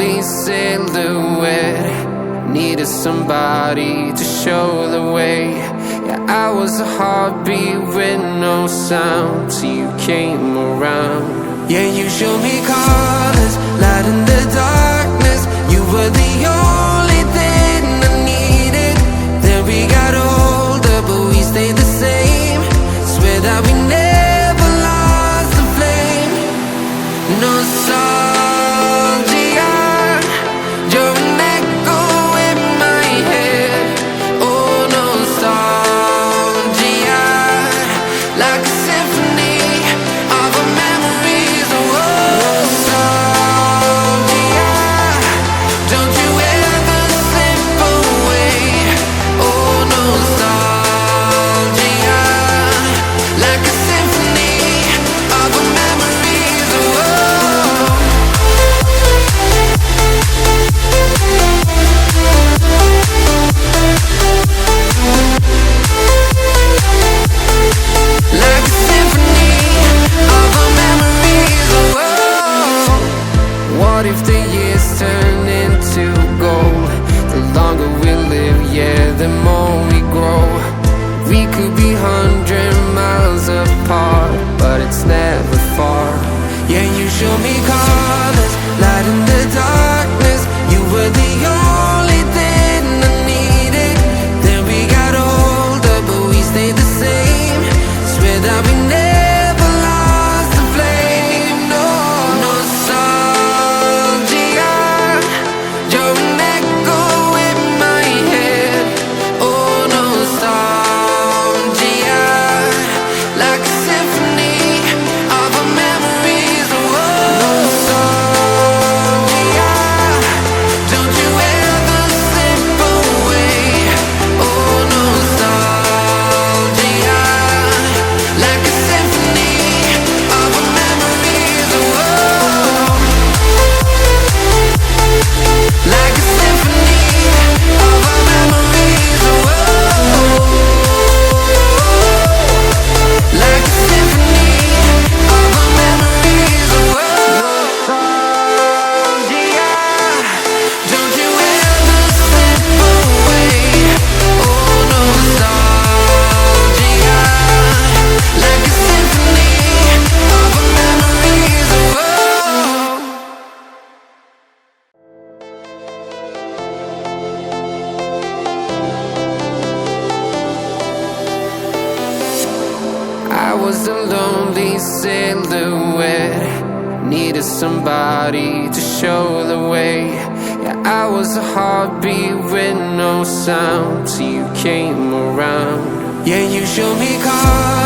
lonely silhouette, needed somebody to show the way. Yeah, I was a heartbeat with no sound till you came around. Yeah, you showed me colors, light in the darkness. You were the only thing I needed. Then we got older, but we stayed the same. Swear that we never lost the flame. Nostalgia, you're an echo in my head. Oh, nostalgia, like a symphony of our memories. Oh, nostalgia, don't you ever slip away. Oh, nostalgia, like a symphony of our memories. Oh, like a symphony of our memories. Oh, what if the years turn into gold? The longer we live, yeah, the more we grow. We could be 100 miles apart, but it's never far. Yeah, you show me colors, light in the darkness. You were the only thing I needed. Then we got older, but we stayed the same. Swear that we never lost the flame. No, nostalgia, you're an echo in my head. Oh, nostalgia, like a symphony of our memories. Oh, nostalgia, don't you ever slip away. Oh, nostalgia, like a symphony of our memories. Oh, like a symphony of our memories. Oh, like a symphony of our memories. Oh, nostalgia, don't you ever slip away. Oh, nostalgia, like a symphony of our memories. Oh, I was a lonely silhouette, needed somebody to show the way. Yeah, I was a heartbeat with no sound till you came around. Yeah, you showed me colors.